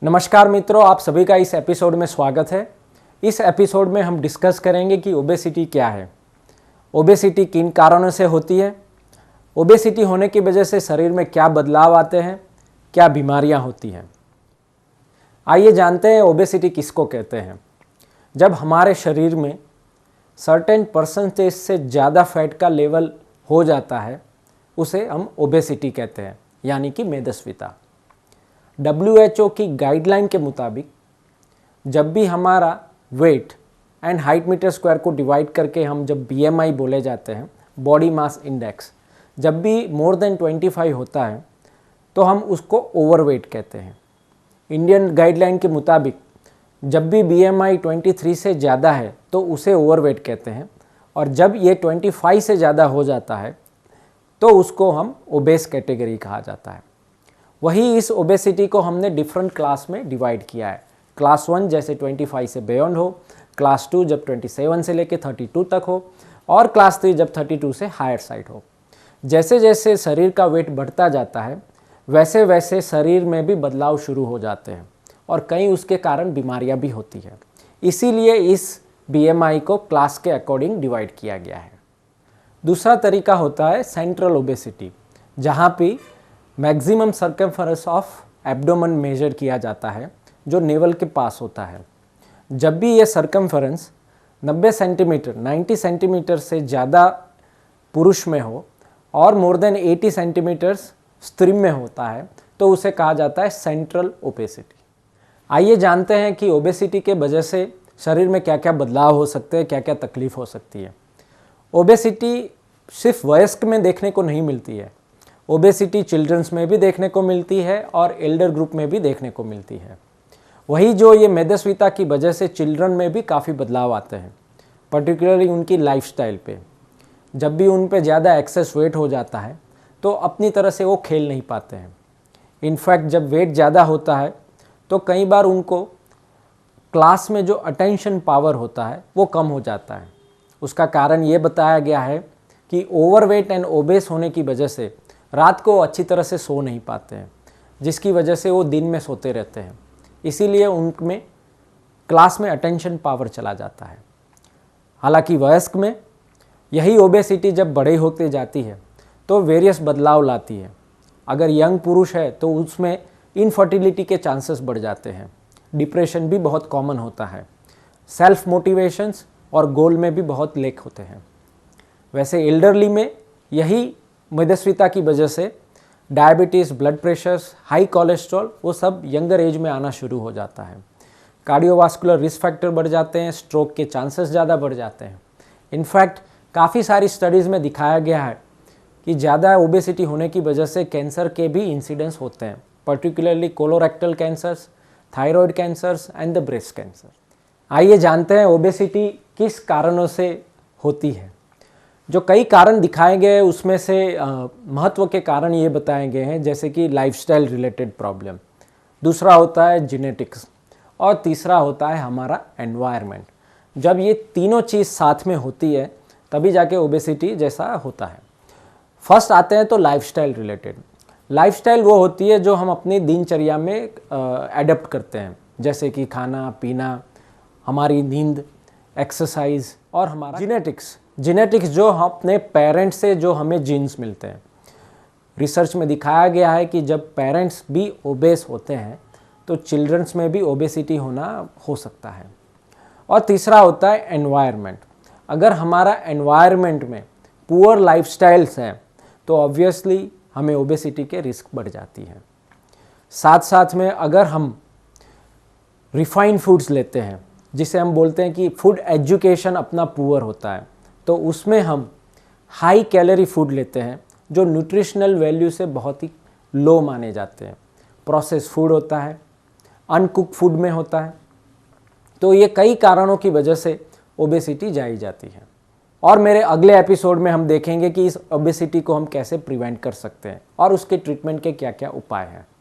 नमस्कार मित्रों, आप सभी का इस एपिसोड में स्वागत है। इस एपिसोड में हम डिस्कस करेंगे कि ओबेसिटी क्या है, ओबेसिटी किन कारणों से होती है, ओबेसिटी होने की वजह से शरीर में क्या बदलाव आते हैं, क्या बीमारियां होती हैं। आइए जानते हैं ओबेसिटी किसको कहते हैं। जब हमारे शरीर में सर्टेन परसेंटेज से ज़्यादा फैट का लेवल हो जाता है उसे हम ओबेसिटी कहते हैं, यानी कि मेदस्वीता। WHO की गाइडलाइन के मुताबिक जब भी हमारा weight and height meter square को डिवाइड करके हम जब BMI बोले जाते हैं, बॉडी मास इंडेक्स, जब भी मोर देन 25 होता है तो हम उसको ओवरवेट कहते हैं। इंडियन गाइडलाइन के मुताबिक जब भी BMI 23 से ज़्यादा है तो उसे ओवरवेट कहते हैं, और जब ये 25 से ज़्यादा हो जाता है तो उसको हम ओबेस कैटेगरी कहा जाता है। वही इस ओबेसिटी को हमने डिफरेंट क्लास में डिवाइड किया है। क्लास 1 जैसे 25 से बियॉन्ड हो, क्लास 2 जब 27 से लेकर 32 तक हो, और क्लास 3 जब 32 से हायर साइड हो। जैसे जैसे शरीर का वेट बढ़ता जाता है वैसे वैसे शरीर में भी बदलाव शुरू हो जाते हैं और कई उसके कारण बीमारियां भी होती है। इसीलिए इस BMI को क्लास के अकॉर्डिंग डिवाइड किया गया है। दूसरा तरीका होता है सेंट्रल ओबेसिटी, जहाँ पे maximum circumference of abdomen measure किया जाता है, जो नेवल के पास होता है। जब भी ये सर्कमफरेंस 90 सेंटीमीटर 90 सेंटीमीटर से ज़्यादा पुरुष में हो और मोर देन 80 सेंटीमीटर स्त्री में होता है तो उसे कहा जाता है सेंट्रल ओबेसिटी। आइए जानते हैं कि ओबेसिटी के वजह से शरीर में क्या क्या बदलाव हो सकते हैं, क्या क्या तकलीफ हो सकती है। ओबेसिटी सिर्फ वयस्क में देखने को नहीं मिलती है, ओबेसिटी चिल्ड्रंस में भी देखने को मिलती है और एल्डर ग्रुप में भी देखने को मिलती है। वही जो ये मेदस्वीता की वजह से चिल्ड्रन में भी काफ़ी बदलाव आते हैं, पर्टिकुलरली उनकी लाइफस्टाइल पे। जब भी उन पे ज़्यादा एक्सेस वेट हो जाता है तो अपनी तरह से वो खेल नहीं पाते हैं। इनफैक्ट जब वेट ज़्यादा होता है तो कई बार उनको क्लास में जो अटेंशन पावर होता है वो कम हो जाता है। उसका कारण ये बताया गया है कि ओवरवेट एंड ओबेस होने की वजह से रात को अच्छी तरह से सो नहीं पाते हैं, जिसकी वजह से वो दिन में सोते रहते हैं। इसीलिए उनमें क्लास में अटेंशन पावर चला जाता है। हालांकि वयस्क में यही ओबेसिटी जब बड़े होते जाती है तो वेरियस बदलाव लाती है। अगर यंग पुरुष है तो उसमें इनफर्टिलिटी के चांसेस बढ़ जाते हैं, डिप्रेशन भी बहुत कॉमन होता है, सेल्फ मोटिवेशंस और गोल में भी बहुत लेक होते हैं। वैसे एल्डरली में यही मेदस्वीता की वजह से diabetes, blood pressures, high cholesterol वो सब यंगर एज में आना शुरू हो जाता है। कार्डियोवास्कुलर रिस्क फैक्टर बढ़ जाते हैं, स्ट्रोक के चांसेस ज़्यादा बढ़ जाते हैं। इनफैक्ट काफ़ी सारी स्टडीज़ में दिखाया गया है कि ज़्यादा ओबेसिटी होने की वजह से कैंसर के भी इंसिडेंस होते हैं, particularly colorectal cancers, thyroid cancers and the breast cancer. आइए जानते हैं ओबेसिटी किस कारणों से होती है। जो कई कारण दिखाए गए उसमें से महत्व के कारण ये बताए गए हैं, जैसे कि लाइफस्टाइल रिलेटेड प्रॉब्लम, दूसरा होता है जेनेटिक्स, और तीसरा होता है हमारा एनवायरनमेंट। जब ये तीनों चीज़ साथ में होती है तभी जाके ओबेसिटी जैसा होता है। फर्स्ट आते हैं तो लाइफस्टाइल रिलेटेड। लाइफस्टाइल वो होती है जो हम अपनी दिनचर्या में एडप्ट करते हैं, जैसे कि खाना पीना, हमारी नींद, एक्सरसाइज और हमारा जेनेटिक्स जो हम अपने पेरेंट्स से जो हमें जीन्स मिलते हैं। रिसर्च में दिखाया गया है कि जब पेरेंट्स भी ओबेस होते हैं तो चिल्ड्रंस में भी ओबेसिटी होना हो सकता है। और तीसरा होता है एनवायरनमेंट। अगर हमारा एनवायरनमेंट में पुअर लाइफस्टाइल्स हैं तो ऑब्वियसली हमें ओबेसिटी के रिस्क बढ़ जाती है। साथ साथ में अगर हम रिफाइंड फूड्स लेते हैं, जिसे हम बोलते हैं कि फूड एजुकेशन अपना पुअर होता है, तो उसमें हम हाई कैलोरी फूड लेते हैं जो न्यूट्रिशनल वैल्यू से बहुत ही लो माने जाते हैं। प्रोसेस फूड होता है, अनकुक फूड में होता है। तो ये कई कारणों की वजह से ओबेसिटी जाई जाती है। और मेरे अगले एपिसोड में हम देखेंगे कि इस ओबेसिटी को हम कैसे प्रिवेंट कर सकते हैं और उसके ट्रीटमेंट के क्या क्या उपाय हैं।